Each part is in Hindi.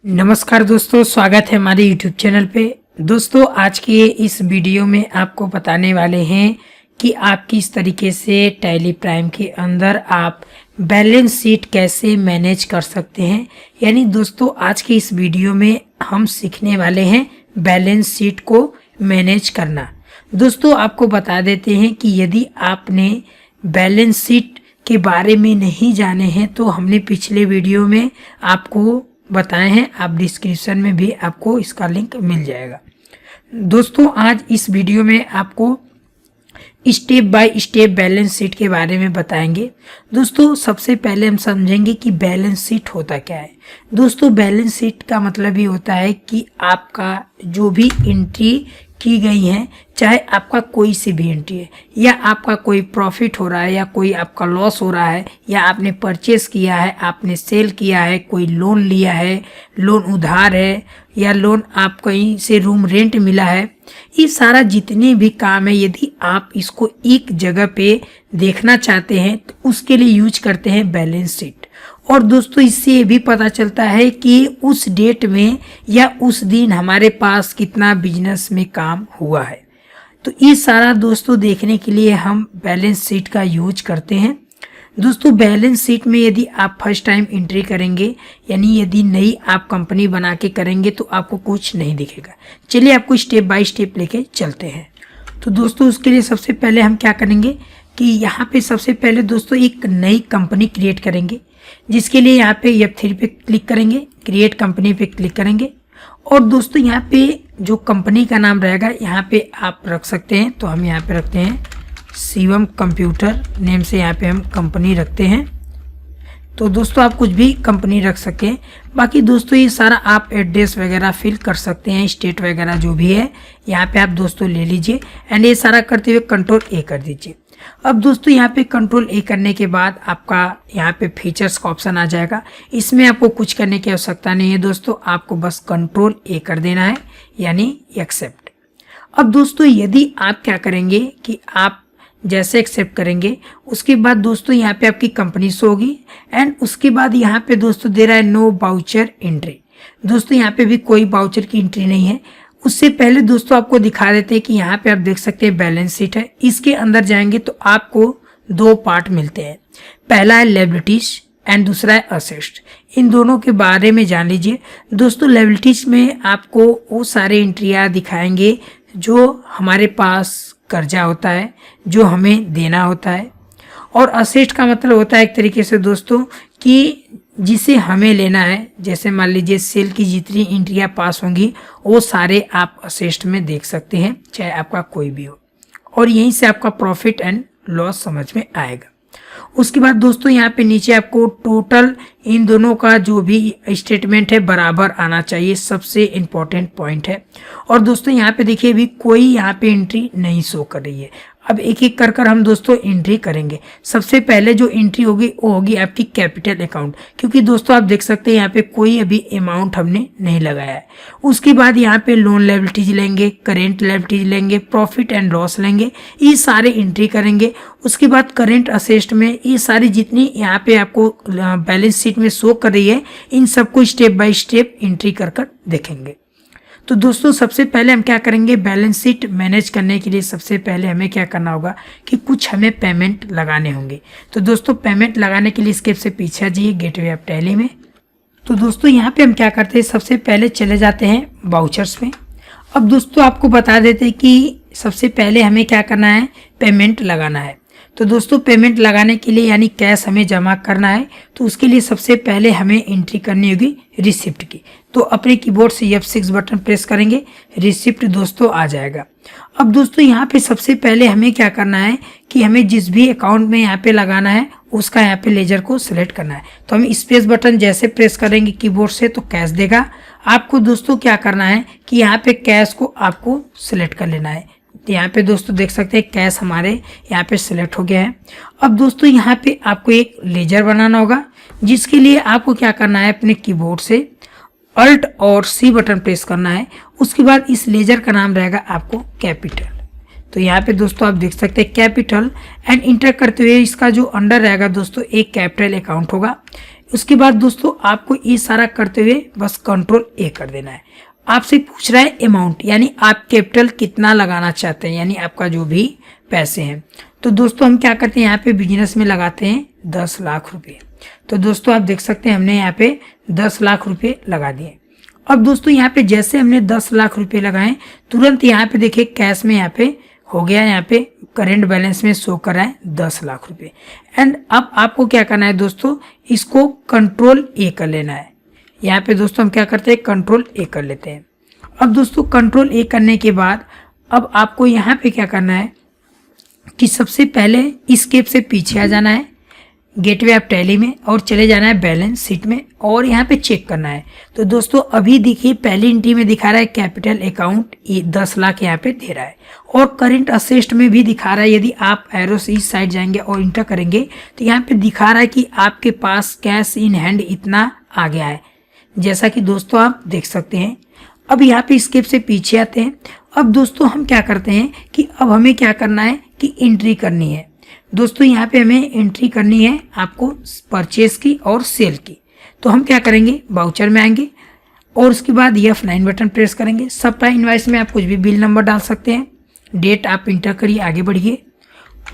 नमस्कार दोस्तों, स्वागत है हमारे YouTube चैनल पे। दोस्तों आज के इस वीडियो में आपको बताने वाले हैं कि आप किस तरीके से टैली प्राइम के अंदर आप बैलेंस शीट कैसे मैनेज कर सकते हैं। यानी दोस्तों आज के इस वीडियो में हम सीखने वाले हैं बैलेंस शीट को मैनेज करना। दोस्तों आपको बता देते हैं कि यदि आपने बैलेंस शीट के बारे में नहीं जाने हैं तो हमने पिछले वीडियो में आपको बताए हैं, आप डिस्क्रिप्शन में भी आपको इसका लिंक मिल जाएगा। दोस्तों आज इस वीडियो में आपको step by step balance sheet के बारे में बताएंगे। दोस्तों सबसे पहले हम समझेंगे कि बैलेंस शीट होता क्या है। दोस्तों बैलेंस शीट का मतलब ये होता है कि आपका जो भी एंट्री की गई है, चाहे आपका कोई सी भी एंट्री है, या आपका कोई प्रॉफिट हो रहा है या कोई आपका लॉस हो रहा है, या आपने परचेस किया है, आपने सेल किया है, कोई लोन लिया है, लोन उधार है, या लोन आप कहीं से रूम रेंट मिला है, ये सारा जितने भी काम है यदि आप इसको एक जगह पे देखना चाहते हैं तो उसके लिए यूज करते हैं बैलेंस शीट। और दोस्तों इससे ये भी पता चलता है कि उस डेट में या उस दिन हमारे पास कितना बिजनेस में काम हुआ है। तो ये सारा दोस्तों देखने के लिए हम बैलेंस शीट का यूज करते हैं। दोस्तों बैलेंस शीट में यदि आप फर्स्ट टाइम एंट्री करेंगे, यानी यदि नई आप कंपनी बना के करेंगे तो आपको कुछ नहीं दिखेगा। चलिए आपको स्टेप बाय स्टेप लेके चलते हैं। तो दोस्तों उसके लिए सबसे पहले हम क्या करेंगे कि यहाँ पे सबसे पहले दोस्तों एक नई कंपनी क्रिएट करेंगे, जिसके लिए यहाँ पे F3 पे क्लिक करेंगे, क्रिएट कंपनी पे क्लिक करेंगे। और दोस्तों यहाँ पे जो कंपनी का नाम रहेगा यहाँ पे आप रख सकते हैं। तो हम यहाँ पे रखते हैं शिवम कंप्यूटर नेम से, यहाँ पे हम कंपनी रखते हैं। तो दोस्तों आप कुछ भी कंपनी रख सकते हैं। बाकी दोस्तों ये सारा आप एड्रेस वगैरह फिल कर सकते हैं, स्टेट वगैरह जो भी है यहाँ पे आप दोस्तों ले लीजिए। एंड ये सारा करते हुए कंट्रोल ए कर दीजिए। अब दोस्तों यहाँ पे कंट्रोल ए करने के बाद आपका यहाँ पे फीचर्स का ऑप्शन आ जाएगा। इसमें आपको कुछ करने की आवश्यकता नहीं है दोस्तों, आपको बस कंट्रोल ए कर देना है, यानी एक्सेप्ट। अब दोस्तों यदि आप क्या करेंगे कि आप जैसे एक्सेप्ट करेंगे उसके बाद दोस्तों यहाँ पे आपकी कंपनी शो होगी। एंड उसके बाद यहाँ पे दोस्तों दे रहा है नो वाउचर एंट्री। दोस्तों यहाँ पे भी कोई वाउचर की एंट्री नहीं है। उससे पहले दोस्तों आपको दिखा देते हैं कि यहाँ पे आप देख सकते हैं बैलेंस शीट है। इसके अंदर जाएंगे तो आपको दो पार्ट मिलते हैं, पहला है लायबिलिटीज एंड दूसरा है असेट्स। इन दोनों के बारे में जान लीजिए। दोस्तों लायबिलिटीज में आपको वो सारे एंट्रियाँ दिखाएंगे जो हमारे पास कर्जा होता है, जो हमें देना होता है। और असेट का मतलब होता है एक तरीके से दोस्तों कि जिसे हमें लेना है। जैसे मान लीजिए सेल की जितनी एंट्रियाँ पास होंगी वो सारे आप असेट में देख सकते हैं, चाहे आपका कोई भी हो। और यहीं से आपका प्रॉफिट एंड लॉस समझ में आएगा। उसके बाद दोस्तों यहाँ पे नीचे आपको टोटल इन दोनों का जो भी स्टेटमेंट है बराबर आना चाहिए, सबसे इम्पोर्टेंट पॉइंट है। और दोस्तों यहाँ पे देखिए अभी कोई यहाँ पे एंट्री नहीं शो कर रही है। अब एक एक कर हम दोस्तों एंट्री करेंगे। सबसे पहले जो एंट्री होगी वो होगी आपकी कैपिटल अकाउंट, क्योंकि दोस्तों आप देख सकते हैं यहाँ पे कोई अभी अमाउंट हमने नहीं लगाया है। उसके बाद यहाँ पे लोन लायबिलिटीज लेंगे, करेंट लायबिलिटीज लेंगे, प्रॉफिट एंड लॉस लेंगे, ये सारे एंट्री करेंगे। उसके बाद करेंट असेट में ये सारी जितनी यहाँ पे आपको बैलेंस शीट में शो कर रही है, इन सबको स्टेप बाय स्टेप एंट्री कर देखेंगे। तो दोस्तों सबसे पहले हम क्या करेंगे, बैलेंस शीट मैनेज करने के लिए सबसे पहले हमें क्या करना होगा कि कुछ हमें पेमेंट लगाने होंगे। तो दोस्तों पेमेंट लगाने के लिए स्टेप से पीछे जाइए गेटवे ऑफ टैली में। तो दोस्तों यहाँ पे हम क्या करते हैं, सबसे पहले चले जाते हैं वाउचर्स में। अब दोस्तों आपको बता देते हैं कि सबसे पहले हमें क्या करना है, पेमेंट लगाना है। तो दोस्तों पेमेंट लगाने के लिए यानी कैश हमें जमा करना है, तो उसके लिए सबसे पहले हमें एंट्री करनी होगी रिसिप्ट की। तो अपने कीबोर्ड से F6 बटन प्रेस करेंगे, रिसिप्ट दोस्तों आ जाएगा। अब दोस्तों यहाँ पे सबसे पहले हमें क्या करना है कि हमें जिस भी अकाउंट में यहाँ पे लगाना है उसका यहाँ पे लेजर को सिलेक्ट करना है। तो हम स्पेस बटन जैसे प्रेस करेंगे कीबोर्ड से तो कैश देगा। आपको दोस्तों क्या करना है कि यहाँ पे कैश को आपको सिलेक्ट कर लेना है। तो यहाँ पे दोस्तों देख सकते हैं कैश हमारे यहाँ पे सिलेक्ट हो गया है। अब दोस्तों यहाँ पे आपको एक लेजर बनाना होगा, जिसके लिए आपको क्या करना है, अपने कीबोर्ड से अल्ट और सी बटन प्रेस करना है। उसके बाद इस लेजर का नाम रहेगा आपको कैपिटल। तो यहाँ पे दोस्तों आप देख सकते हैं कैपिटल एंड इंटर करते हुए इसका जो अंडर रहेगा दोस्तों एक कैपिटल अकाउंट होगा। उसके बाद दोस्तों आपको ये सारा करते हुए बस कंट्रोल ए कर देना है। आपसे पूछ रहा है अमाउंट, यानी आप कैपिटल कितना लगाना चाहते हैं, यानी आपका जो भी पैसे हैं। तो दोस्तों हम क्या करते हैं, यहाँ पे बिजनेस में लगाते हैं 10 लाख रुपए। तो दोस्तों आप देख सकते हैं हमने यहाँ पे 10 लाख रुपए लगा दिए। अब दोस्तों यहाँ पे जैसे हमने 10 लाख रुपए लगाए, तुरंत यहाँ पे देखिए कैश में यहाँ पे हो गया, यहाँ पे करेंट बैलेंस में शो कर रहा है 10 लाख रुपए। एंड अब आपको क्या करना है दोस्तों, इसको कंट्रोल ए कर लेना है। यहाँ पे दोस्तों हम क्या करते हैं, कंट्रोल ए कर लेते हैं। अब दोस्तों कंट्रोल ए करने के बाद अब आपको यहाँ पे क्या करना है कि सबसे पहले स्केप से पीछे आ जाना है गेटवे ऑफ टैली में और चले जाना है बैलेंस शीट में और यहाँ पे चेक करना है। तो दोस्तों अभी देखिए पहली एंट्री में दिखा रहा है कैपिटल अकाउंट 10 लाख यहाँ पे दे रहा है और करंट असेस्ट में भी दिखा रहा है। यदि आप एरो से इस साइड जाएंगे और इंटर करेंगे तो यहाँ पे दिखा रहा है कि आपके पास कैश इन हैंड इतना आ गया है, जैसा कि दोस्तों आप देख सकते हैं। अब यहाँ पे स्केप से पीछे आते हैं। अब दोस्तों हम क्या करते हैं कि अब हमें क्या करना है कि एंट्री करनी है। दोस्तों यहाँ पे हमें एंट्री करनी है आपको परचेज की और सेल की। तो हम क्या करेंगे, बाउचर में आएंगे और उसके बाद F9 बटन प्रेस करेंगे। सप्लाई इनवाइस में आप कुछ भी बिल नंबर डाल सकते हैं, डेट आप इंटर करिए, आगे बढ़िए।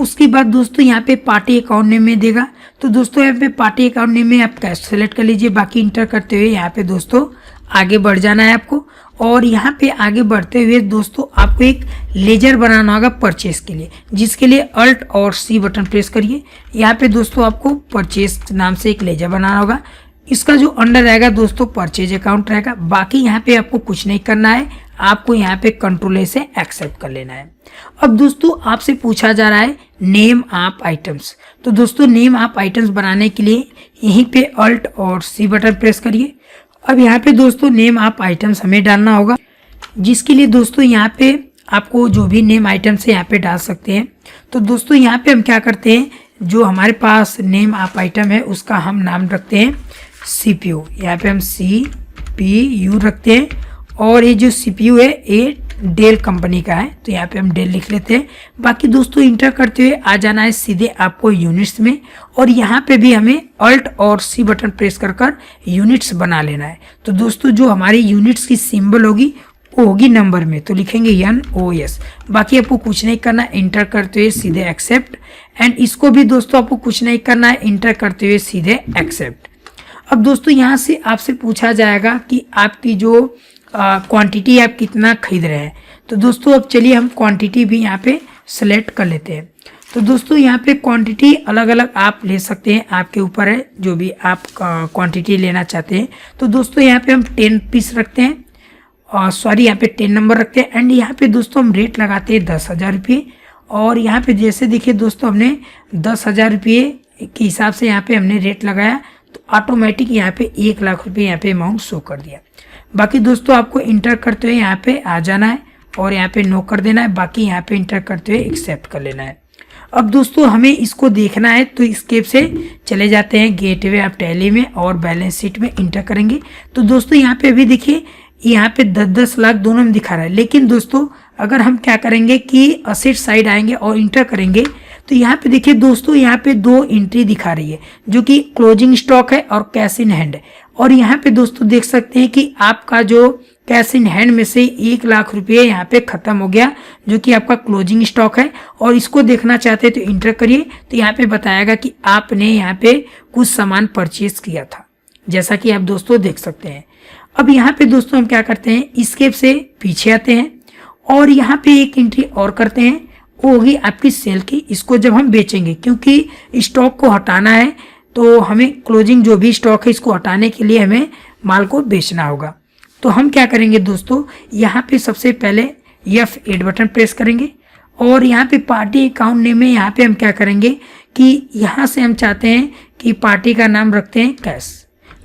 उसके बाद दोस्तों यहाँ पे पार्टी अकाउंट नेम में देगा। तो दोस्तों यहाँ पे पार्टी अकाउंट नेम में आप कैश सेलेक्ट कर लीजिए। बाकी इंटर करते हुए यहाँ पे दोस्तों आगे बढ़ जाना है आपको। और यहाँ पे आगे बढ़ते हुए दोस्तों आपको एक लेजर बनाना होगा परचेस के लिए, जिसके लिए अल्ट और सी बटन प्रेस करिए। यहाँ पे दोस्तों आपको परचेस नाम से एक लेजर बनाना होगा। इसका जो अंडर रहेगा दोस्तों परचेज अकाउंट रहेगा। बाकी यहाँ पे आपको कुछ नहीं करना है, आपको यहाँ पे कंट्रोल ए से एक्सेप्ट कर लेना है। अब दोस्तों आपसे पूछा जा रहा है नेम ऑफ आइटम्स। तो दोस्तों नेम ऑफ आइटम्स बनाने के लिए यहीं पे अल्ट और सी बटन प्रेस करिए। अब यहाँ पे दोस्तों नेम ऑफ आइटम्स हमें डालना होगा, जिसके लिए दोस्तों यहाँ पे आपको जो भी नेम आइटम्स है यहाँ पे डाल सकते हैं। तो दोस्तों यहाँ पे हम क्या करते हैं, जो हमारे पास नेम ऑफ आइटम है उसका हम नाम रखते हैं CPU। यहाँ पे हम CPU रखते हैं और ये जो CPU है ये डेल कंपनी का है, तो यहाँ पे हम डेल लिख लेते हैं। बाकी दोस्तों इंटर करते हुए आ जाना है सीधे आपको यूनिट्स में और यहाँ पे भी हमें अल्ट और सी बटन प्रेस कर यूनिट्स बना लेना है। तो दोस्तों जो हमारी यूनिट्स की सिंबल होगी वो होगी नंबर में, तो लिखेंगे NOS। बाकी आपको कुछ नहीं करना, इंटर करते हुए सीधे एक्सेप्ट। एंड इसको भी दोस्तों आपको कुछ नहीं करना है, इंटर करते हुए सीधे एक्सेप्ट। अब दोस्तों यहाँ से आपसे पूछा जाएगा कि आपकी जो क्वांटिटी आप कितना खरीद रहे हैं। तो दोस्तों अब चलिए हम क्वांटिटी भी यहाँ पे सेलेक्ट कर लेते हैं। तो दोस्तों यहाँ पे क्वांटिटी अलग अलग आप ले सकते हैं, आपके ऊपर है जो भी आप क्वांटिटी लेना चाहते हैं। तो दोस्तों यहाँ पे हम 10 पीस रखते हैं और सॉरी यहाँ पे 10 नंबर रखते हैं। एंड यहाँ पे दोस्तों हम रेट लगाते हैं 10,000 रुपये। और यहाँ पे जैसे देखिए दोस्तों हमने 10,000 रुपये के हिसाब से यहाँ पे हमने रेट लगाया तो ऑटोमेटिक यहाँ पे 1 लाख रुपये यहाँ पे अमाउंट शो कर दिया। बाकी दोस्तों आपको इंटर करते हुए यहाँ पे आ जाना है और यहाँ पे नो कर देना है। बाकी यहाँ पे इंटर करते हुए एक्सेप्ट कर लेना है। अब दोस्तों हमें इसको देखना है तो स्केप से चले जाते हैं गेटवे ऑफ टैली में और बैलेंस शीट में इंटर करेंगे। तो दोस्तों यहाँ पे अभी देखिए यहाँ पे 10-10 लाख दोनों में दिखा रहा है। लेकिन दोस्तों अगर हम क्या करेंगे कि असेट साइड आएंगे और इंटर करेंगे तो यहाँ पे देखिए दोस्तों यहाँ पे 2 एंट्री दिखा रही है, जो कि क्लोजिंग स्टॉक है और कैश इन हैंड है। और यहाँ पे दोस्तों देख सकते हैं कि आपका जो कैश इन हैंड में से 1 लाख रुपये यहाँ पे खत्म हो गया, जो कि आपका क्लोजिंग स्टॉक है। और इसको देखना चाहते हैं तो इंटर करिए, तो यहाँ पे बताएगा कि आपने यहाँ पे कुछ सामान परचेज किया था, जैसा कि आप दोस्तों देख सकते हैं। अब यहाँ पे दोस्तों हम क्या करते हैं, स्केप से पीछे आते हैं और यहाँ पे एक एंट्री और करते हैं, वो होगी आपकी सेल की। इसको जब हम बेचेंगे, क्योंकि स्टॉक को हटाना है तो हमें क्लोजिंग जो भी स्टॉक है इसको हटाने के लिए हमें माल को बेचना होगा। तो हम क्या करेंगे दोस्तों, यहाँ पे सबसे पहले F8 बटन प्रेस करेंगे और यहाँ पे पार्टी अकाउंट नेम में यहाँ पे हम क्या करेंगे कि यहाँ से हम चाहते हैं कि पार्टी का नाम रखते हैं कैश।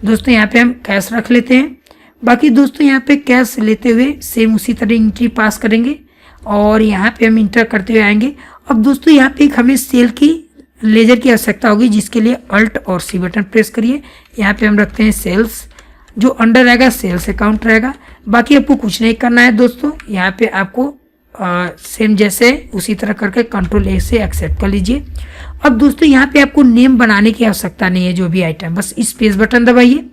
दोस्तों यहाँ पे हम कैश रख लेते हैं। बाकी दोस्तों यहाँ पे कैश लेते हुए सेम उसी तरह एंट्री पास करेंगे और यहाँ पे हम इंटर करते हुए आएंगे। अब दोस्तों यहाँ पे एक हमें सेल की लेजर की आवश्यकता होगी, जिसके लिए अल्ट और सी बटन प्रेस करिए। यहाँ पे हम रखते हैं सेल्स, जो अंडर रहेगा सेल्स अकाउंट रहेगा। बाकी आपको कुछ नहीं करना है दोस्तों, यहाँ पे आपको सेम जैसे उसी तरह करके कंट्रोल ए से एक्सेप्ट कर लीजिए। अब दोस्तों यहाँ पे आपको नेम बनाने की आवश्यकता नहीं है, जो भी आइटम, बस स्पेस बटन दबाइए,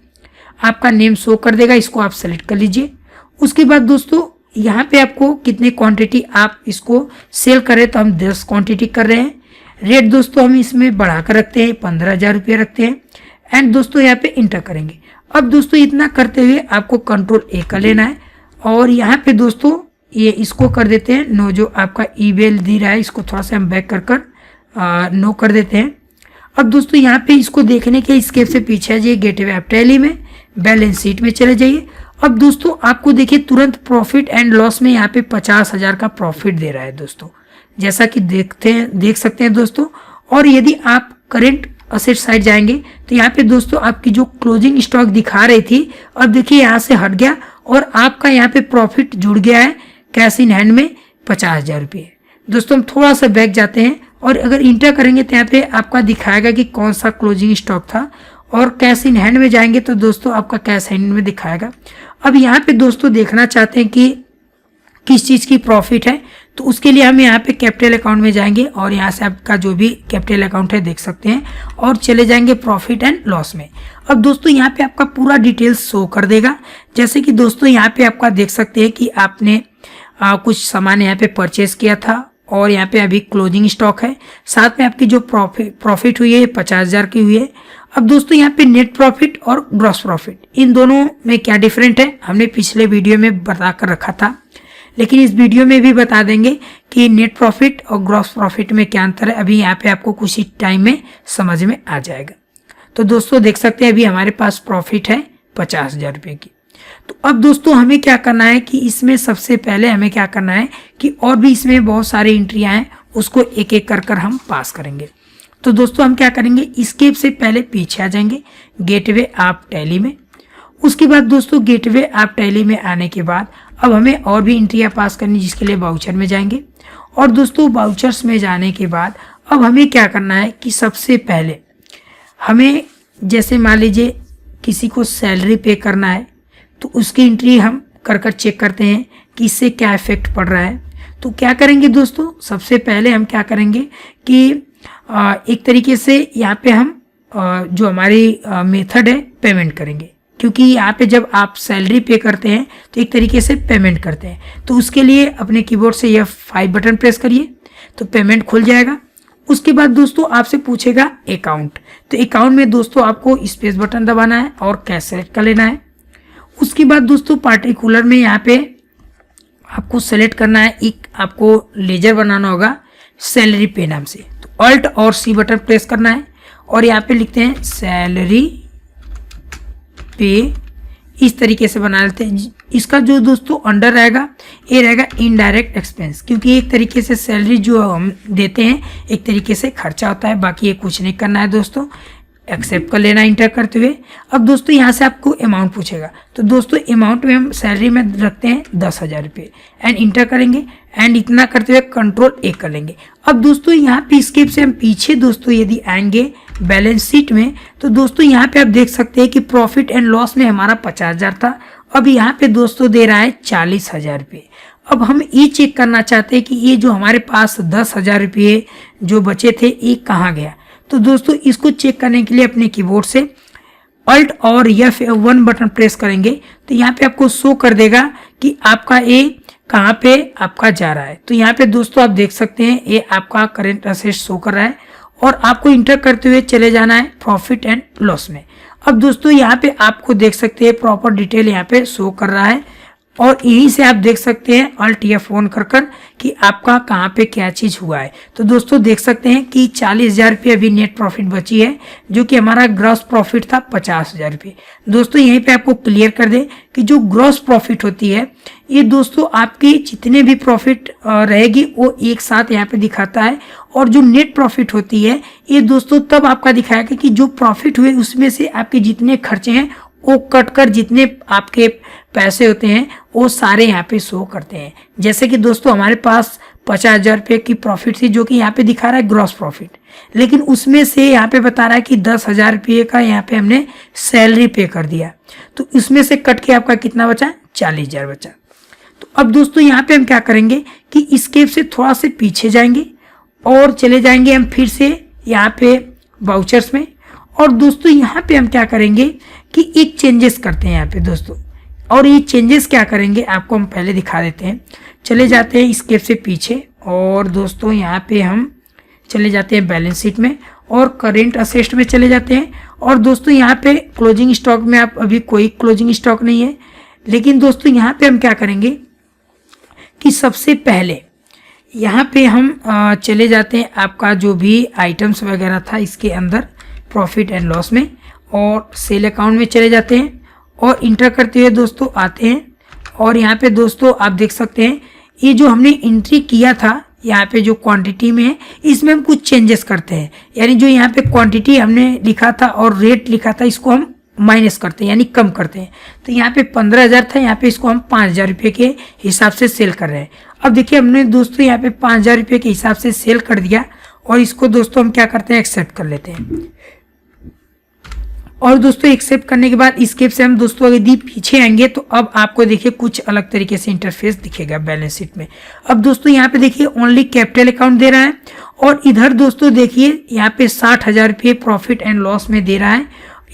आपका नेम शो कर देगा, इसको आप सेलेक्ट कर लीजिए। उसके बाद दोस्तों यहाँ पे आपको कितने क्वांटिटी आप इसको सेल करें, तो हम 10 क्वांटिटी कर रहे हैं। रेट दोस्तों हम इसमें बढ़ाकर रखते हैं, 15,000 रुपये रखते हैं। एंड दोस्तों यहाँ पे इंटर करेंगे। अब दोस्तों इतना करते हुए आपको कंट्रोल ए कर लेना है और यहाँ पे दोस्तों ये इसको कर देते हैं नो, जो आपका ईमेल दे रहा है इसको थोड़ा सा हम बैक कर नो कर देते हैं। अब दोस्तों यहाँ पे इसको देखने के स्केप से पीछे जाइए, गेटवे ऑफ टैली में बैलेंस शीट में चले जाइए। अब दोस्तों आपको देखिए तुरंत प्रॉफिट एंड लॉस में यहाँ पे 50,000 का प्रॉफिट दे रहा है दोस्तों, जैसा कि देख सकते हैं दोस्तों। और यदि आप करेंट असेट साइड जाएंगे तो यहाँ पे दोस्तों आपकी जो क्लोजिंग स्टॉक दिखा रही थी, अब देखिए यहाँ से हट गया और आपका यहाँ पे प्रॉफिट जुड़ गया है कैश इन हैंड में 50,000 रुपये। दोस्तों हम थोड़ा सा बैक जाते हैं और अगर इंटर करेंगे तो यहाँ पे आपका दिखाएगा कि कौन सा क्लोजिंग स्टॉक था, और कैश इन हैंड में जाएंगे तो दोस्तों आपका कैश हैंड में दिखाएगा। अब यहाँ पे दोस्तों देखना चाहते हैं कि किस चीज़ की प्रॉफिट है, तो उसके लिए हम यहाँ पे कैपिटल अकाउंट में जाएंगे और यहाँ से आपका जो भी कैपिटल अकाउंट है देख सकते हैं और चले जाएंगे प्रॉफिट एंड लॉस में। अब दोस्तों यहाँ पे आपका पूरा डिटेल्स शो कर देगा, जैसे कि दोस्तों यहाँ पे आपका देख सकते हैं कि आपने कुछ सामान यहाँ पे परचेज किया था और यहाँ पे अभी क्लोजिंग स्टॉक है, साथ में आपकी जो प्रॉफिट हुई है 50,000 की हुई है। अब दोस्तों यहाँ पे नेट प्रॉफिट और ग्रॉस प्रॉफिट, इन दोनों में क्या डिफरेंट है हमने पिछले वीडियो में बता कर रखा था, लेकिन इस वीडियो में भी बता देंगे कि नेट प्रॉफिट और ग्रॉस प्रॉफिट में क्या अंतर है। अभी यहाँ पे आपको कुछ ही टाइम में समझ में आ जाएगा। तो दोस्तों देख सकते हैं अभी हमारे पास प्रॉफिट है 50,000 रुपये की। तो अब दोस्तों हमें क्या करना है कि इसमें सबसे पहले हमें क्या करना है कि और भी इसमें बहुत सारी एंट्रियां हैं, उसको एक एक कर हम पास करेंगे। तो दोस्तों हम क्या करेंगे, स्केप से पहले पीछे आ जाएंगे गेटवे ऑफ टैली में। उसके बाद दोस्तों गेटवे ऑफ टैली में आने के बाद अब हमें और भी एंट्रियां पास करनी, जिसके लिए वाउचर में जाएंगे। और दोस्तों वाउचर्स में जाने के बाद अब हमें क्या करना है कि सबसे पहले हमें जैसे मान लीजिए किसी को सैलरी पे करना है, तो उसकी एंट्री हम कर चेक करते हैं कि इससे क्या इफेक्ट पड़ रहा है। तो क्या करेंगे दोस्तों, सबसे पहले हम क्या करेंगे कि एक तरीके से यहाँ पे हम जो हमारी मेथड है पेमेंट करेंगे, क्योंकि यहाँ पे जब आप सैलरी पे करते हैं तो एक तरीके से पेमेंट करते हैं। तो उसके लिए अपने कीबोर्ड से F5 बटन प्रेस करिए तो पेमेंट खुल जाएगा। उसके बाद दोस्तों आपसे पूछेगा अकाउंट, तो अकाउंट में दोस्तों आपको स्पेस बटन दबाना है और कैश सेलेक्ट कर लेना है। उसके बाद दोस्तों पार्टिकुलर में यहाँ पे आपको सेलेक्ट करना है, एक आपको लेजर बनाना होगा सैलरी पे नाम से, तो अल्ट और सी बटन प्रेस करना है और यहाँ पे लिखते हैं सैलरी पे, इस तरीके से बना लेते हैं। इसका जो दोस्तों अंडर रहेगा ये रहेगा इनडायरेक्ट एक्सपेंस, क्योंकि एक तरीके से सैलरी जो हम देते हैं एक तरीके से खर्चा होता है, बाकी ये कुछ नहीं करना है दोस्तों, एक्सेप्ट कर लेना इंटर करते हुए। अब दोस्तों यहाँ से आपको अमाउंट पूछेगा, तो दोस्तों अमाउंट में हम सैलरी में रखते हैं 10,000 रुपये एंड इंटर करेंगे एंड इतना करते हुए कंट्रोल ए कर लेंगे। अब दोस्तों यहाँ पे स्केप से हम पीछे दोस्तों यदि आएंगे बैलेंस शीट में, तो दोस्तों यहाँ पे आप देख सकते हैं कि प्रॉफिट एंड लॉस में हमारा 50,000 था, अब यहाँ पे दोस्तों दे रहा है 40,000 रुपये। अब हम ये चेक करना चाहते हैं कि ये जो हमारे पास 10,000 रुपये जो बचे थे ये कहाँ गया। तो दोस्तों इसको चेक करने के लिए अपने कीबोर्ड से अल्ट और F1 बटन प्रेस करेंगे तो यहाँ पे आपको शो कर देगा कि आपका ये कहाँ पे आपका जा रहा है। तो यहाँ पे दोस्तों आप देख सकते हैं ये आपका करेंट असेट शो कर रहा है और आपको इंटर करते हुए चले जाना है प्रॉफिट एंड लॉस में। अब दोस्तों यहाँ पे आपको देख सकते हैं प्रॉपर डिटेल यहाँ पे शो कर रहा है और यहीं से आप देख सकते हैं अल्ट F1 कर कि आपका कहाँ पे क्या चीज़ हुआ है। तो दोस्तों देख सकते हैं कि 40,000 रुपये अभी नेट प्रॉफिट बची है, जो कि हमारा ग्रॉस प्रॉफिट था 50,000 रुपये। दोस्तों यहीं पे आपको क्लियर कर दें कि जो ग्रॉस प्रॉफिट होती है ये दोस्तों आपकी जितने भी प्रॉफिट रहेगी वो एक साथ यहाँ पे दिखाता है, और जो नेट प्रॉफिट होती है ये दोस्तों तब आपका दिखाएगा कि जो प्रॉफिट हुए उसमें से आपके जितने खर्चे हैं वो कट कर जितने आपके पैसे होते हैं वो सारे यहाँ पे शो करते हैं। जैसे कि दोस्तों हमारे पास 50,000 रुपये की प्रॉफिट थी, जो कि यहाँ पे दिखा रहा है ग्रॉस प्रॉफिट, लेकिन उसमें से यहाँ पे बता रहा है कि 10,000 रुपये का यहाँ पे हमने सैलरी पे कर दिया, तो इसमें से कट के आपका कितना बचा, 40,000 बचा। तो अब दोस्तों यहाँ पे हम क्या करेंगे कि स्केप से थोड़ा से पीछे जाएंगे और चले जाएंगे हम फिर से यहाँ पे वाउचर्स में। और दोस्तों यहाँ पे हम क्या करेंगे कि एक चेंजेस करते हैं यहाँ पे दोस्तों, और ये चेंजेस क्या करेंगे आपको हम पहले दिखा देते हैं। चले जाते हैं स्केप से पीछे और दोस्तों यहाँ पे हम चले जाते हैं बैलेंस शीट में और करेंट असेट्स में चले जाते हैं। और दोस्तों यहाँ पे क्लोजिंग स्टॉक में आप अभी कोई क्लोजिंग स्टॉक नहीं है, लेकिन दोस्तों यहाँ पे हम क्या करेंगे कि सबसे पहले यहाँ पे हम चले जाते हैं आपका जो भी आइटम्स वगैरह था इसके अंदर प्रॉफिट एंड लॉस में, और सेल अकाउंट में चले जाते हैं और इंटर करते हुए दोस्तों आते हैं। और यहाँ पे दोस्तों आप देख सकते हैं ये जो हमने एंट्री किया था यहाँ पे जो क्वांटिटी में है इसमें हम कुछ चेंजेस करते हैं, यानी जो यहाँ पे क्वांटिटी हमने लिखा था और रेट लिखा था इसको हम माइनस करते हैं यानी कम करते हैं। तो यहाँ पे 15,000 था, यहाँ पे इसको हम 5,000 रुपये के हिसाब से सेल कर रहे हैं। अब देखिए हमने दोस्तों यहाँ पे 5,000 रुपये के हिसाब से सेल कर दिया और इसको दोस्तों हम क्या करते हैं एक्सेप्ट कर लेते हैं। और दोस्तों एक्सेप्ट करने के बाद स्केप से हम दोस्तों यदि पीछे आएंगे तो अब आपको देखिए कुछ अलग तरीके से इंटरफेस दिखेगा बैलेंस शीट में। अब दोस्तों यहाँ पे देखिए ओनली कैपिटल अकाउंट दे रहा है और इधर दोस्तों देखिए यहाँ पे 60,000 रुपये प्रॉफिट एंड लॉस में दे रहा है।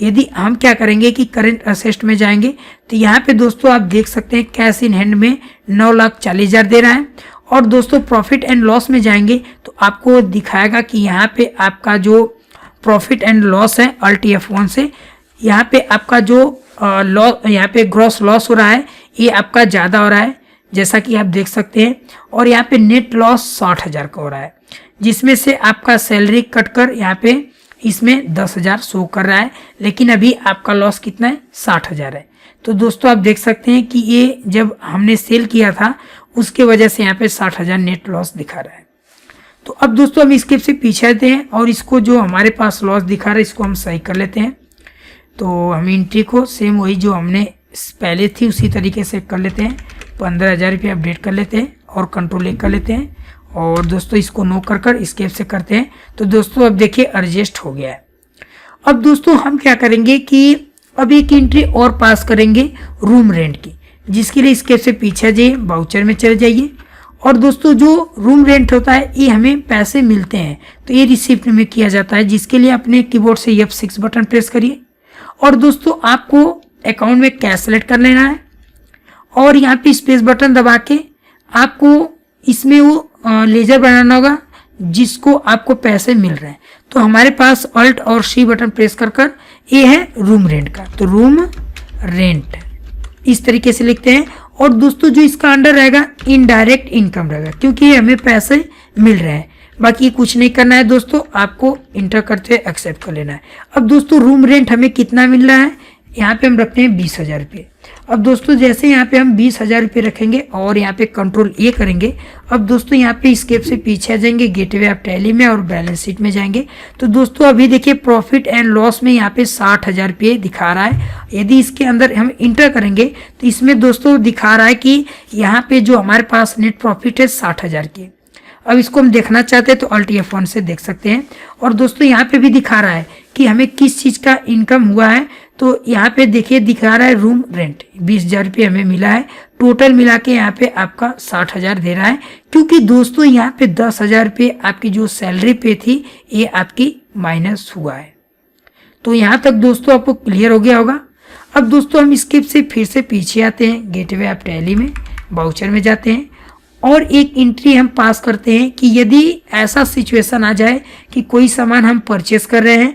यदि हम क्या करेंगे कि करेंट असेट में जाएंगे तो यहाँ पे दोस्तों आप देख सकते हैं कैश इन हैंड में 9,40,000 दे रहा है। और दोस्तों प्रॉफिट एंड लॉस में जाएंगे तो आपको दिखाएगा कि यहाँ पे आपका जो प्रॉफिट एंड लॉस है अल्ट F1 से यहाँ पे आपका जो लॉस यहाँ पे ग्रॉस लॉस हो रहा है ये आपका ज़्यादा हो रहा है जैसा कि आप देख सकते हैं। और यहाँ पे नेट लॉस 60,000 का हो रहा है, जिसमें से आपका सैलरी कटकर यहाँ पे इसमें 10,000 शो कर रहा है, लेकिन अभी आपका लॉस कितना है 60,000 है। तो दोस्तों आप देख सकते हैं कि ये जब हमने सेल किया था उसके वजह से यहाँ पे 60,000 नेट लॉस दिखा रहा है। तो अब दोस्तों हम स्केप से पीछे आते हैं और इसको जो हमारे पास लॉस दिखा रहा है इसको हम सही कर लेते हैं। तो हम एंट्री को सेम वही जो हमने पहले थी उसी तरीके से कर लेते हैं, 15,000 रुपये अपडेट कर लेते हैं और कंट्रोल कर लेते हैं। और दोस्तों इसको नो कर स्केप से करते हैं तो दोस्तों अब देखिए एडजस्ट हो गया है। अब दोस्तों हम क्या करेंगे कि अब एक एंट्री और पास करेंगे रूम रेंट की, जिसके लिए स्केप से पीछे जाइए, वाउचर में चले जाइए। और दोस्तों जो रूम रेंट होता है ये हमें पैसे मिलते हैं तो ये रिसिप्ट में किया जाता है, जिसके लिए अपने कीबोर्ड से F6 बटन प्रेस करिए। और दोस्तों आपको अकाउंट में कैश सेलेक्ट कर लेना है और यहाँ पे स्पेस बटन दबा के आपको इसमें वो लेजर बनाना होगा जिसको आपको पैसे मिल रहे हैं। तो हमारे पास अल्ट और C बटन प्रेस कर ये है रूम रेंट का, तो रूम रेंट इस तरीके से लिखते हैं। और दोस्तों जो इसका अंडर रहेगा इनडायरेक्ट इनकम रहेगा, क्योंकि ये हमें पैसे मिल रहे हैं। बाकी कुछ नहीं करना है दोस्तों, आपको इंटर करते हुए एक्सेप्ट कर लेना है। अब दोस्तों रूम रेंट हमें कितना मिल रहा है, यहाँ पे हम रखते हैं 20,000 रुपये। अब दोस्तों जैसे यहाँ पे हम 20,000 रुपये रखेंगे और यहाँ पे कंट्रोल A करेंगे। अब दोस्तों यहाँ पे स्केप से पीछे आ जाएंगे, गेटवे ऑफ टैली में और बैलेंस शीट में जाएंगे। तो दोस्तों अभी देखिए प्रॉफिट एंड लॉस में यहाँ पे 60,000 रुपये दिखा रहा है। यदि इसके अंदर हम इंटर करेंगे तो इसमें दोस्तों दिखा रहा है कि यहाँ पे जो हमारे पास नेट प्रॉफिट है 60,000 की। अब इसको हम देखना चाहते हैं तो अल्ट F1 से देख सकते हैं। और दोस्तों यहाँ पे भी दिखा रहा है कि हमें किस चीज़ का इनकम हुआ है। तो यहाँ पे देखिए दिखा रहा है रूम रेंट 20,000 रुपये हमें मिला है। टोटल मिला के यहाँ पे आपका 60,000 दे रहा है, क्योंकि दोस्तों यहाँ पे 10,000 रुपये आपकी जो सैलरी पे थी ये आपकी माइनस हुआ है। तो यहाँ तक दोस्तों आपको क्लियर हो गया होगा। अब दोस्तों हम स्किप से फिर से पीछे आते हैं, गेटवे ऑफ टैली में वाउचर में जाते हैं और एक एंट्री हम पास करते हैं कि यदि ऐसा सिचुएशन आ जाए कि कोई सामान हम परचेस कर रहे हैं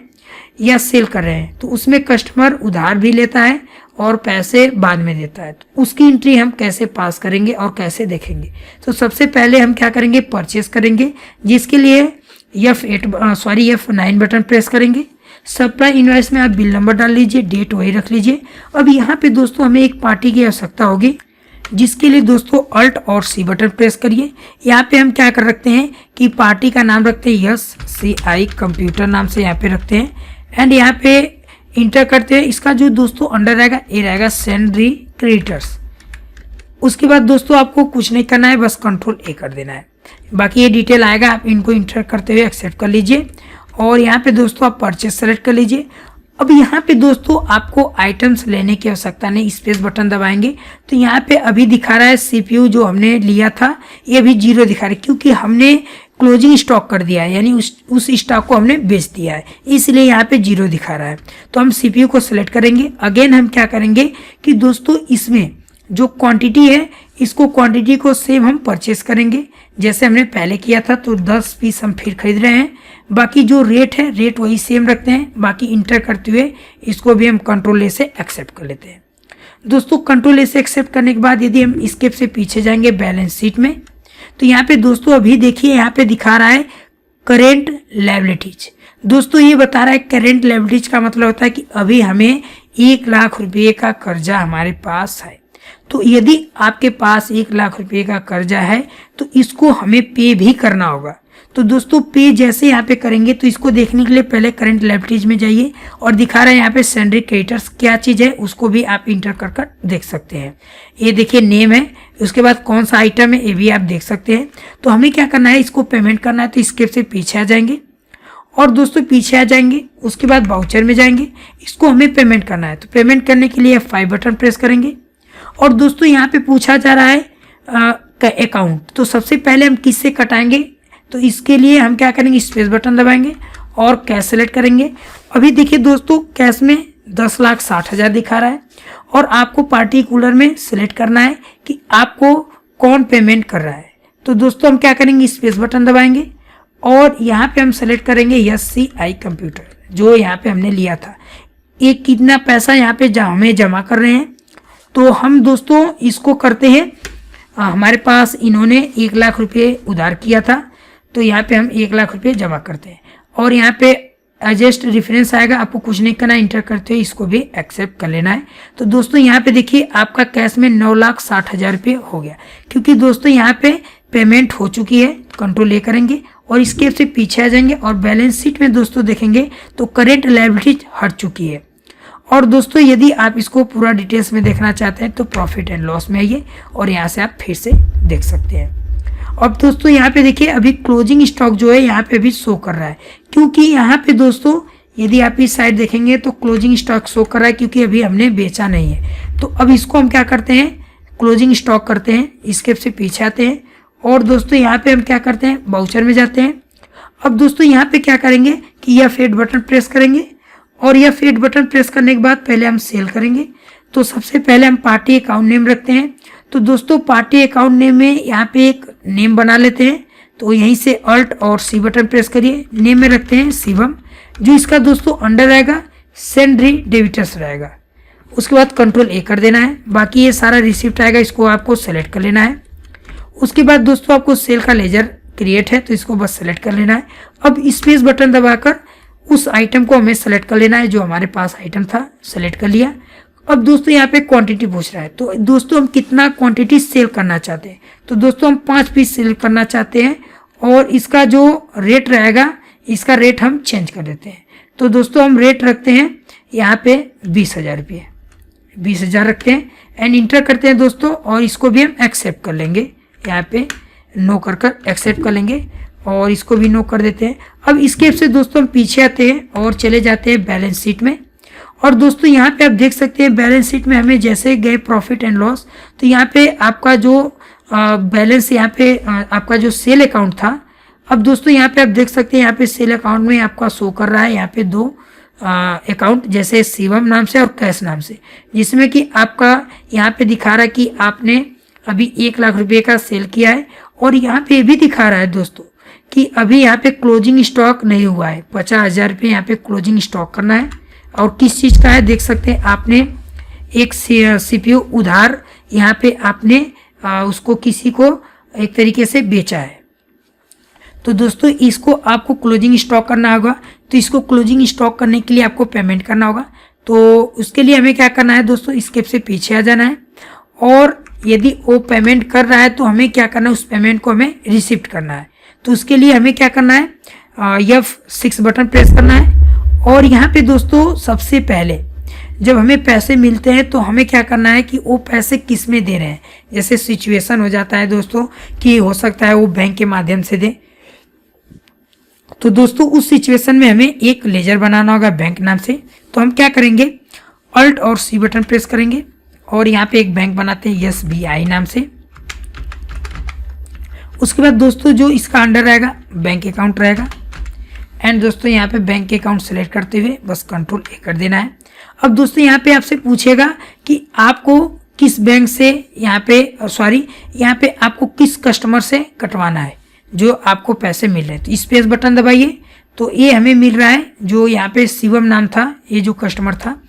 या सेल कर रहे हैं तो उसमें कस्टमर उधार भी लेता है और पैसे बाद में देता है, तो उसकी एंट्री हम कैसे पास करेंगे और कैसे देखेंगे। तो सबसे पहले हम क्या करेंगे, परचेस करेंगे, जिसके लिए F9 बटन प्रेस करेंगे। सप्लाई इनवॉइस में आप बिल नंबर डाल लीजिए, डेट वही रख लीजिए। अब यहाँ पे दोस्तों हमें एक पार्टी की आवश्यकता होगी, जिसके लिए दोस्तों अल्ट और C बटन प्रेस करिए। यहाँ पे हम क्या कर रखते हैं कि पार्टी का नाम रखते हैं SCI कंप्यूटर नाम से यहाँ पे रखते हैं एंड यहाँ पे इंटर करते हैं। इसका जो दोस्तों अंडर रहेगा ये रहेगा सेंडरी क्रिएटर्स। उसके बाद दोस्तों आपको कुछ नहीं करना है, बस कंट्रोल A कर देना है। बाकी ये डिटेल आएगा, आप इनको इंटर करते हुए एक्सेप्ट कर लीजिए और यहाँ पे दोस्तों आप परचेस सेलेक्ट कर लीजिए। अब यहाँ पे दोस्तों आपको आइटम्स लेने की आवश्यकता नहीं, स्पेस बटन दबाएंगे तो यहाँ पे अभी दिखा रहा है सीपीयू जो हमने लिया था ये अभी 0 दिखा रहा है, क्योंकि हमने क्लोजिंग स्टॉक कर दिया है, यानी उस स्टॉक को हमने बेच दिया है, इसलिए यहाँ पे 0 दिखा रहा है। तो हम सीपीयू को सिलेक्ट करेंगे। अगेन हम क्या करेंगे कि दोस्तों इसमें जो क्वांटिटी है इसको क्वांटिटी को सेम हम परचेस करेंगे जैसे हमने पहले किया था। तो 10 पीस हम फिर खरीद रहे हैं। बाकी जो रेट है रेट वही सेम रखते हैं। बाकी इंटर करते हुए इसको भी हम कंट्रोल ए से एक्सेप्ट कर लेते हैं। दोस्तों कंट्रोल ए से एक्सेप्ट करने के बाद यदि हम स्केप से पीछे जाएंगे बैलेंस शीट में, तो यहाँ पे दोस्तों अभी देखिए यहाँ पे दिखा रहा है करेंट लायबिलिटीज। दोस्तों ये बता रहा है करेंट लायबिलिटीज का मतलब होता है कि अभी हमें 1 लाख रुपये का कर्जा हमारे पास है। तो यदि आपके पास 1 लाख रुपये का कर्जा है तो इसको हमें पे भी करना होगा। तो दोस्तों पे जैसे यहाँ पे करेंगे तो इसको देखने के लिए पहले करंट लायबिलिटीज में जाइए और दिखा रहा है यहाँ पे सैंड्री क्रेडिटर्स क्या चीज़ है उसको भी आप इंटर कर देख सकते हैं। ये देखिए नेम है, उसके बाद कौन सा आइटम है ये भी आप देख सकते हैं। तो हमें क्या करना है, इसको पेमेंट करना है तो स्केप से पीछे आ जाएंगे और दोस्तों पीछे आ जाएंगे। उसके बाद वाउचर में जाएंगे, इसको हमें पेमेंट करना है। तो पेमेंट करने के लिए F5 बटन प्रेस करेंगे और दोस्तों यहाँ पे पूछा जा रहा है अकाउंट। तो सबसे पहले हम किससे कटाएंगे, तो इसके लिए हम क्या करेंगे, स्पेस बटन दबाएंगे और कैश सेलेक्ट करेंगे। अभी देखिए दोस्तों कैश में 10,60,000 दिखा रहा है और आपको पार्टिकुलर में सिलेक्ट करना है कि आपको कौन पेमेंट कर रहा है। तो दोस्तों हम क्या करेंगे, स्पेस बटन दबाएंगे और यहाँ पे हम सेलेक्ट करेंगे SCI कंप्यूटर जो यहाँ पे हमने लिया था। ये कितना पैसा यहाँ पे हमें जमा कर रहे हैं, तो हम दोस्तों इसको करते हैं। हमारे पास इन्होंने 1 लाख रुपये उधार किया था तो यहाँ पे हम 1 लाख रुपये जमा करते हैं और यहाँ पे एडजस्ट रेफरेंस आएगा, आपको कुछ नहीं करना, इंटर करते हुए इसको भी एक्सेप्ट कर लेना है। तो दोस्तों यहाँ पे देखिए आपका कैश में 9,60,000 रुपये हो गया, क्योंकि दोस्तों यहाँ पे पेमेंट हो चुकी है। कंट्रोल ए करेंगे और इसके से पीछे आ जाएंगे और बैलेंस शीट में दोस्तों देखेंगे तो करेंट लायबिलिटीज हट चुकी है। और दोस्तों यदि आप इसको पूरा डिटेल्स में देखना चाहते हैं तो प्रॉफिट एंड लॉस में आइए और यहाँ से आप फिर से देख सकते हैं। अब दोस्तों यहाँ पे देखिए अभी क्लोजिंग स्टॉक जो है यहाँ पे अभी शो कर रहा है, क्योंकि यहाँ पे दोस्तों यदि आप इस साइड देखेंगे तो क्लोजिंग स्टॉक शो कर रहा है क्योंकि अभी हमने बेचा नहीं है। तो अब इसको हम क्या करते हैं, क्लोजिंग स्टॉक करते हैं, स्केप से पीछे आते हैं और दोस्तों यहाँ पे हम क्या करते हैं, वाउचर में जाते हैं। अब दोस्तों यहाँ पे क्या करेंगे कि F8 बटन प्रेस करेंगे और F8 बटन प्रेस करने के बाद पहले हम सेल करेंगे। तो सबसे पहले हम पार्टी अकाउंट नेम रखते हैं। तो दोस्तों पार्टी अकाउंट नेम में यहाँ पे एक नेम बना लेते हैं। तो यहीं से अल्ट और C बटन प्रेस करिए, नेम में रखते हैं शिवम, जो इसका दोस्तों अंडर रहेगा सैंड्री डेबिटर्स रहेगा। उसके बाद कंट्रोल ए कर देना है। बाकी ये सारा रिसिप्ट आएगा, इसको आपको सेलेक्ट कर लेना है। उसके बाद दोस्तों आपको सेल का लेजर क्रिएट है तो इसको बस सेलेक्ट कर लेना है। अब स्पेस बटन दबाकर उस आइटम को हमें सेलेक्ट कर लेना है जो हमारे पास आइटम था, सेलेक्ट कर लिया। अब दोस्तों यहाँ पे क्वांटिटी पूछ रहा है, तो दोस्तों हम कितना क्वांटिटी सेल करना चाहते हैं। तो दोस्तों हम 5 पीस सेल करना चाहते हैं और इसका जो रेट रहेगा इसका रेट हम चेंज कर देते हैं। तो दोस्तों हम रेट रखते हैं यहाँ पे 20,000 रुपये, 20,000 रखते हैं एंड इंटर करते हैं दोस्तों और इसको भी हम एक्सेप्ट कर लेंगे। यहाँ पे नो कर एक्सेप्ट कर लेंगे और इसको भी नो कर देते हैं। अब इसके से दोस्तों हम पीछे आते हैं और चले जाते हैं बैलेंस शीट में। और दोस्तों यहाँ पे आप देख सकते हैं बैलेंस शीट में हमें जैसे गए प्रॉफिट एंड लॉस, तो यहाँ पे आपका जो बैलेंस यहाँ पे आपका जो सेल अकाउंट था, अब दोस्तों यहाँ पे आप देख सकते हैं यहाँ पे सेल अकाउंट में आपका शो कर रहा है यहाँ पे 2 अकाउंट, जैसे शिवम नाम से और कैश नाम से, जिसमें कि आपका यहाँ पे दिखा रहा है कि आपने अभी 1 लाख रुपये का सेल किया है। और यहाँ पे भी दिखा रहा है दोस्तों कि अभी यहाँ पे क्लोजिंग स्टॉक नहीं हुआ है, 50,000 रुपये यहाँ पे क्लोजिंग स्टॉक करना है। और किस चीज़ का है देख सकते हैं, आपने एक CPU उधार यहाँ पे आपने उसको किसी को एक तरीके से बेचा है। तो दोस्तों इसको आपको क्लोजिंग स्टॉक करना होगा। तो इसको क्लोजिंग स्टॉक करने के लिए आपको पेमेंट करना होगा। तो उसके लिए हमें क्या करना है दोस्तों, स्केप से पीछे आ जाना है और यदि वो पेमेंट कर रहा है तो हमें क्या करना है, उस पेमेंट को हमें रिसिप्ट करना है। तो उसके लिए हमें क्या करना है, F6 बटन प्रेस करना है। और यहाँ पे दोस्तों सबसे पहले जब हमें पैसे मिलते हैं तो हमें क्या करना है कि वो पैसे किस में दे रहे हैं। जैसे सिचुएशन हो जाता है दोस्तों कि हो सकता है वो बैंक के माध्यम से दे, तो दोस्तों उस सिचुएशन में हमें एक लेजर बनाना होगा बैंक नाम से। तो हम क्या करेंगे, अल्ट और सी बटन प्रेस करेंगे और यहाँ पे एक बैंक बनाते हैं SBI नाम से। उसके बाद दोस्तों जो इसका अंडर रहेगा बैंक अकाउंट रहेगा। एंड दोस्तों यहाँ पे बैंक अकाउंट सेलेक्ट करते हुए बस कंट्रोल A कर देना है। अब दोस्तों यहाँ पे आपसे पूछेगा कि आपको किस बैंक से यहाँ पे आपको किस कस्टमर से कटवाना है जो आपको पैसे मिल रहे हैं। तो स्पेस बटन दबाइए। तो ये हमें मिल रहा है, जो यहाँ पे शिवम नाम था, ये जो कस्टमर था,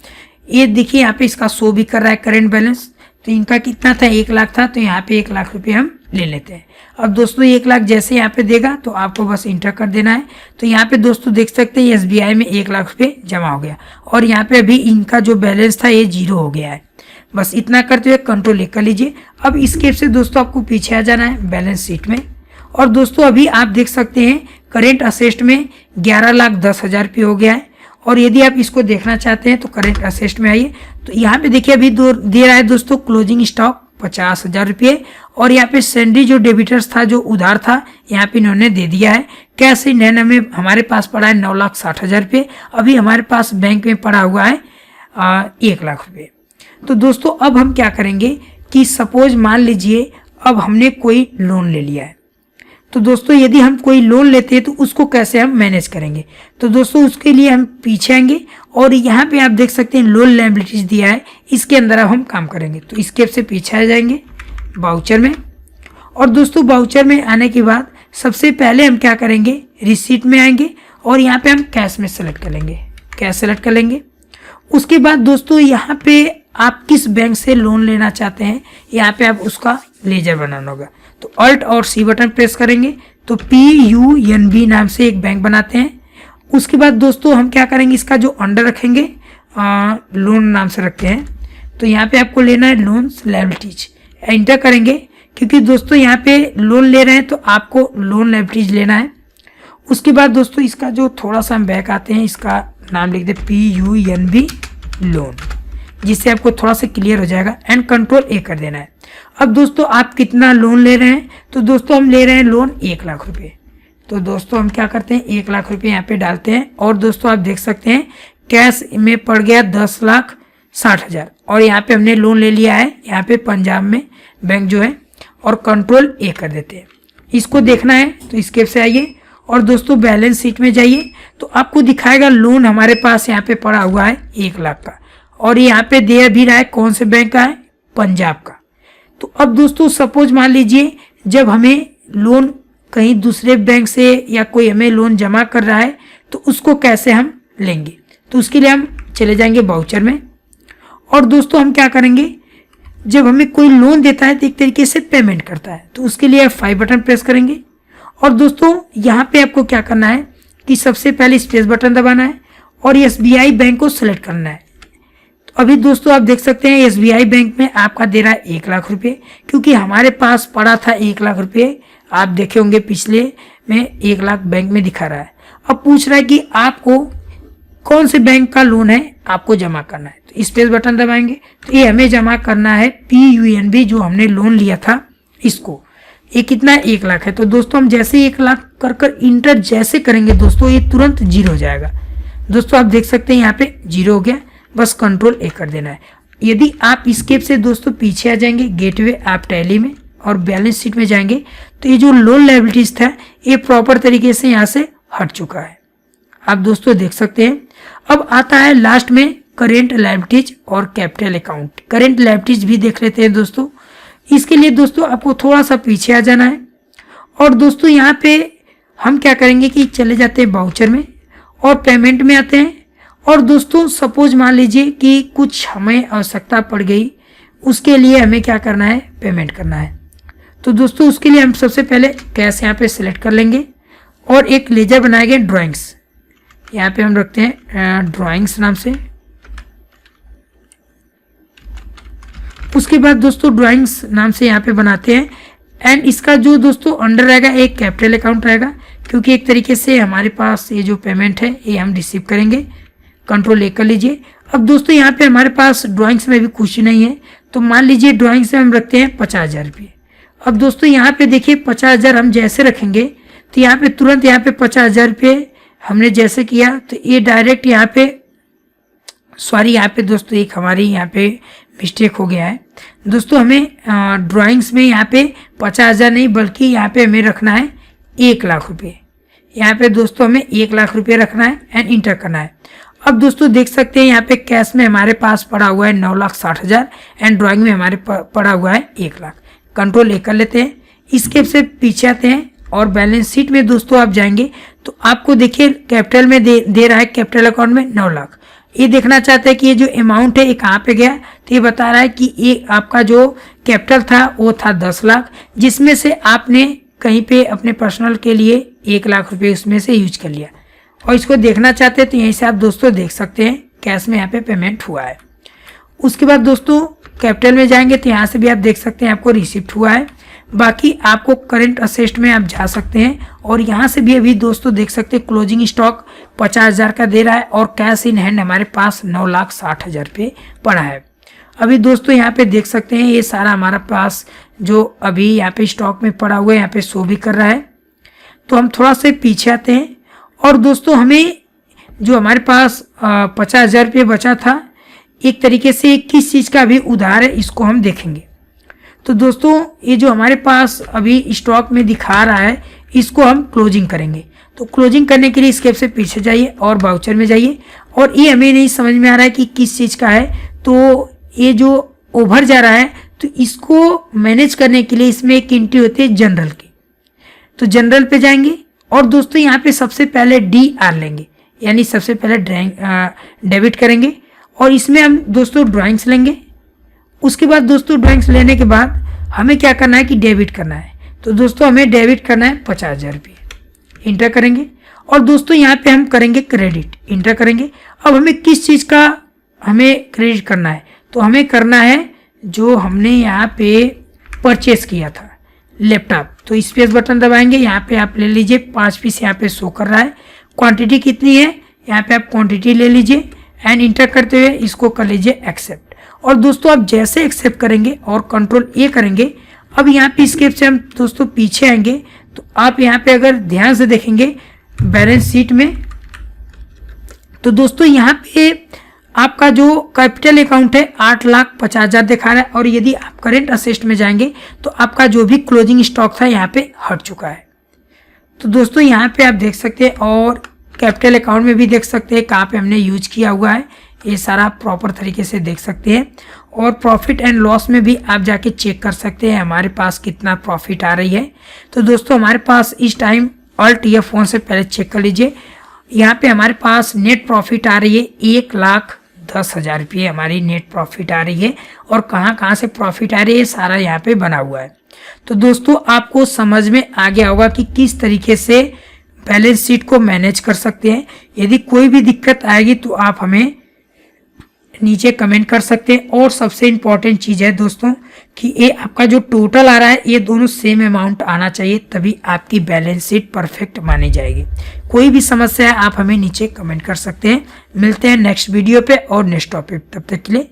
ये देखिए यहाँ पे इसका शो भी कर रहा है करेंट बैलेंस। तो इनका कितना था, 1 लाख था। तो यहाँ पे 1 लाख रुपये हम ले लेते हैं। अब दोस्तों 1 लाख जैसे यहाँ पे देगा तो आपको बस इंटर कर देना है। तो यहाँ पे दोस्तों देख सकते हैं SBI में 1 लाख रुपये जमा हो गया और यहाँ पे अभी इनका जो बैलेंस था ये 0 हो गया है। बस इतना करते हुए कंट्रोल A कर लीजिए। अब इसके से दोस्तों आपको पीछे आ जाना है बैलेंस शीट में। और दोस्तों अभी आप देख सकते हैं करेंट असेस्ट में 11,10,000 रुपये हो गया है। और यदि आप इसको देखना चाहते हैं तो करेंट असेस्ट में आइए। तो यहाँ पे देखिए अभी दे रहा है दोस्तों क्लोजिंग स्टॉक 50,000 रुपये। और यहाँ पे सैंडी जो डेबिटर्स था, जो उधार था, यहाँ पे इन्होंने दे दिया है। कैश इन हैंड में हमारे पास पड़ा है 9,60,000 रुपये। अभी हमारे पास बैंक में पड़ा हुआ है 1 लाख रुपये। तो दोस्तों अब हम क्या करेंगे कि सपोज मान लीजिए अब हमने कोई लोन ले लिया है। तो दोस्तों यदि हम कोई लोन लेते हैं तो उसको कैसे हम मैनेज करेंगे। तो दोस्तों उसके लिए हम पीछे आएंगे और यहाँ पे आप देख सकते हैं लोन लायबिलिटीज दिया है, इसके अंदर अब हम काम करेंगे। तो इसके से पीछे आ जाएंगे बाउचर में। और दोस्तों बाउचर में आने के बाद सबसे पहले हम क्या करेंगे, रिसीट में आएंगे और यहाँ पे हम कैश में सेलेक्ट कर लेंगे, कैश सेलेक्ट कर लेंगे। उसके बाद दोस्तों यहाँ पे आप किस बैंक से लोन लेना चाहते हैं, यहाँ पे आप उसका लेजर बनाना होगा। तो अल्ट और सी बटन प्रेस करेंगे तो PUNB नाम से एक बैंक बनाते हैं। उसके बाद दोस्तों हम क्या करेंगे, इसका जो अंडर रखेंगे लोन नाम से रखते हैं। तो यहाँ पे आपको लेना है लोन्स लायबिलिटीज, एंटर करेंगे क्योंकि दोस्तों यहाँ पे लोन ले रहे हैं तो आपको लोन लायबिलिटीज लेना है। उसके बाद दोस्तों इसका जो थोड़ा सा हम बैक आते हैं, इसका नाम लिख दे PUNB लोन, जिससे आपको थोड़ा सा क्लियर हो जाएगा। एंड कंट्रोल A कर देना है। अब दोस्तों आप कितना लोन ले रहे हैं, तो दोस्तों हम ले रहे हैं लोन 1 लाख रुपये। तो दोस्तों हम क्या करते हैं 1 लाख रुपये यहाँ पे डालते हैं। और दोस्तों आप देख सकते हैं कैश में पड़ गया 10,60,000 और यहाँ पे हमने लोन ले लिया है यहाँ पे पंजाब में बैंक जो है। और कंट्रोल A कर देते हैं। इसको देखना है तो इसके से आइए और दोस्तों बैलेंस शीट में जाइए तो आपको दिखाएगा लोन हमारे पास यहाँ पे पड़ा हुआ है 1 लाख का। और यहाँ पे दे भी रहा है कौन से बैंक का है, पंजाब का। तो अब दोस्तों सपोज मान लीजिए जब हमें लोन कहीं दूसरे बैंक से या कोई हमें लोन जमा कर रहा है तो उसको कैसे हम लेंगे। तो उसके लिए हम चले जाएंगे बाउचर में। और दोस्तों हम क्या करेंगे, जब हमें कोई लोन देता है तो एक तरीके से पेमेंट करता है। तो उसके लिए F5 बटन प्रेस करेंगे। और दोस्तों यहाँ पे आपको क्या करना है कि सबसे पहले स्पेस बटन दबाना है और SBI बैंक को सिलेक्ट करना है। अभी दोस्तों आप देख सकते हैं SBI बैंक में आपका दे रहा है 1 लाख रुपये, क्योंकि हमारे पास पड़ा था 1 लाख रुपये। आप देखे होंगे पिछले में 1 लाख बैंक में दिखा रहा है। अब पूछ रहा है कि आपको कौन से बैंक का लोन है आपको जमा करना है। तो स्पेस बटन दबाएंगे तो ये हमें जमा करना है PUNB जो हमने लोन लिया था इसको। ये कितना 1 लाख है। तो दोस्तों हम जैसे 1 लाख कर इंटर जैसे करेंगे दोस्तों ये तुरंत 0 हो जाएगा। दोस्तों आप देख सकते हैं यहाँ पे 0 हो गया। बस कंट्रोल A कर देना है। यदि आप स्केप से दोस्तों पीछे आ जाएंगे गेटवे आप टैली में और बैलेंस शीट में जाएंगे तो ये जो लोन लायबिलिटीज था ये प्रॉपर तरीके से यहाँ से हट चुका है। आप दोस्तों देख सकते हैं। अब आता है लास्ट में करेंट लायबिलिटीज और कैपिटल अकाउंट। करेंट लायबिलिटीज भी देख लेते हैं दोस्तों। इसके लिए दोस्तों आपको थोड़ा सा पीछे आ जाना है। और दोस्तों यहाँ पे हम क्या करेंगे कि चले जाते हैं बाउचर में और पेमेंट में आते हैं। और दोस्तों सपोज मान लीजिए कि कुछ हमें आवश्यकता पड़ गई, उसके लिए हमें क्या करना है, पेमेंट करना है। तो दोस्तों उसके लिए हम सबसे पहले कैश यहाँ पे सिलेक्ट कर लेंगे और एक लेजर बनाएंगे ड्राइंग्स। यहाँ पे हम रखते हैं ड्राइंग्स नाम से। उसके बाद दोस्तों ड्राइंग्स नाम से यहाँ पे बनाते हैं। एंड इसका जो दोस्तों अंडर रहेगा एक कैपिटल अकाउंट रहेगा, क्योंकि एक तरीके से हमारे पास ये जो पेमेंट है ये हम रिसीव करेंगे। कंट्रोल A कर लीजिए। अब दोस्तों यहाँ पे हमारे पास ड्राइंग्स में भी कुछ नहीं है, तो मान लीजिए ड्राइंग्स में हम रखते हैं 50,000 रुपये। अब दोस्तों यहाँ पे देखिए 50,000 हम जैसे रखेंगे तो यहाँ पे तुरंत यहाँ पे 50,000 रुपये हमने जैसे किया तो ये डायरेक्ट यहाँ पे यहाँ पे दोस्तों एक हमारी यहाँ पे मिस्टेक हो गया है दोस्तों। हमें ड्राइंग्स में यहाँ पे 50,000 नहीं बल्कि यहाँ पे हमें रखना है 1 लाख रुपये। यहाँ पे दोस्तों हमें 1 लाख रुपये रखना है एंड इंटर करना है। अब दोस्तों देख सकते हैं यहाँ पे कैश में हमारे पास पड़ा हुआ है 9,60,000 एंड ड्राइंग में हमारे पड़ा हुआ है 1 लाख। कंट्रोल ए कर लेते हैं, इसके से पीछे आते हैं और बैलेंस शीट में दोस्तों आप जाएंगे तो आपको देखिए कैपिटल में दे रहा है, कैपिटल अकाउंट में 9 लाख। ये देखना चाहते हैं कि ये जो अमाउंट है ये कहाँ पे गया, तो ये बता रहा है कि ये आपका जो कैपिटल था वो था 10 लाख, जिसमें से आपने कहीं पे अपने पर्सनल के लिए 1 लाख रुपए उसमें से यूज कर लिया। और इसको देखना चाहते हैं तो यहीं से आप दोस्तों देख सकते हैं कैश में यहाँ पे पेमेंट हुआ है। उसके बाद दोस्तों कैपिटल में जाएंगे तो यहाँ से भी आप देख सकते हैं आपको रिसिप्ट हुआ है। बाकी आपको करंट असेट में आप जा सकते हैं और यहाँ से भी अभी दोस्तों देख सकते हैं क्लोजिंग स्टॉक 50,000 का दे रहा है और कैश इन हैंड हमारे पास 9,60,000 रुपये पड़ा है। अभी दोस्तों यहाँ पे देख सकते हैं ये सारा हमारा पास जो अभी यहाँ पे स्टॉक में पड़ा हुआ है यहाँ पे शो भी कर रहा है। तो हम थोड़ा से पीछे आते हैं और दोस्तों हमें जो हमारे पास 50,000 रुपये बचा था एक तरीके से किस चीज़ का अभी उधार है इसको हम देखेंगे। तो दोस्तों ये जो हमारे पास अभी स्टॉक में दिखा रहा है इसको हम क्लोजिंग करेंगे। तो क्लोजिंग करने के लिए इसके से पीछे जाइए और वाउचर में जाइए और ये हमें नहीं समझ में आ रहा है कि किस चीज़ का है, तो ये जो ओवर जा रहा है तो इसको मैनेज करने के लिए इसमें एक एंट्री होती है जनरल की। तो जनरल पे जाएंगे और दोस्तों यहाँ पे सबसे पहले DR लेंगे, यानी सबसे पहले डेबिट करेंगे और इसमें हम दोस्तों ड्राइंग्स लेंगे। उसके बाद दोस्तों ड्राइंग्स लेने के बाद हमें क्या करना है कि डेबिट करना है। तो दोस्तों हमें डेबिट करना है 50,000 रुपये, इंटर करेंगे और दोस्तों यहाँ पे हम करेंगे क्रेडिट, इंटर करेंगे। अब हमें किस चीज़ का हमें क्रेडिट करना है, तो हमें करना है जो हमने यहाँ पे परचेस किया था लैपटॉप। तो स्पेस बटन दबाएंगे, यहाँ पे आप ले लीजिए 5 पीस यहाँ पे शो कर रहा है। क्वांटिटी कितनी है यहाँ पे आप क्वांटिटी ले लीजिए एंड इंटर करते हुए इसको कर लीजिए एक्सेप्ट। और दोस्तों आप जैसे एक्सेप्ट करेंगे और कंट्रोल ए करेंगे, अब यहाँ पे इसके से हम दोस्तों पीछे आएंगे तो आप यहाँ पे अगर ध्यान से देखेंगे बैलेंस शीट में तो दोस्तों यहाँ पे आपका जो कैपिटल अकाउंट है 8,50,000 दिखा रहा है और यदि आप करंट असेट में जाएंगे तो आपका जो भी क्लोजिंग स्टॉक था यहाँ पे हट चुका है। तो दोस्तों यहाँ पे आप देख सकते हैं और कैपिटल अकाउंट में भी देख सकते हैं कहाँ पे हमने यूज किया हुआ है, ये सारा प्रॉपर तरीके से देख सकते हैं। और प्रॉफिट एंड लॉस में भी आप जाके चेक कर सकते हैं हमारे पास कितना प्रॉफिट आ रही है। तो दोस्तों हमारे पास इस टाइम ऑल्ट या फोन से पहले चेक कर लीजिए, यहाँ पे हमारे पास नेट प्रॉफिट आ रही है 1,10,000 रुपये हमारी नेट प्रॉफिट आ रही है। और कहाँ से प्रॉफिट आ रही है सारा यहाँ पे बना हुआ है। तो दोस्तों आपको समझ में आ गया होगा कि किस तरीके से बैलेंस शीट को मैनेज कर सकते हैं। यदि कोई भी दिक्कत आएगी तो आप हमें नीचे कमेंट कर सकते हैं। और सबसे इम्पॉर्टेंट चीज़ है दोस्तों कि ये आपका जो टोटल आ रहा है ये दोनों सेम अमाउंट आना चाहिए, तभी आपकी बैलेंस शीट परफेक्ट मानी जाएगी। कोई भी समस्या है आप हमें नीचे कमेंट कर सकते हैं। मिलते हैं नेक्स्ट वीडियो पे और नेक्स्ट टॉपिक, तब तक के लिए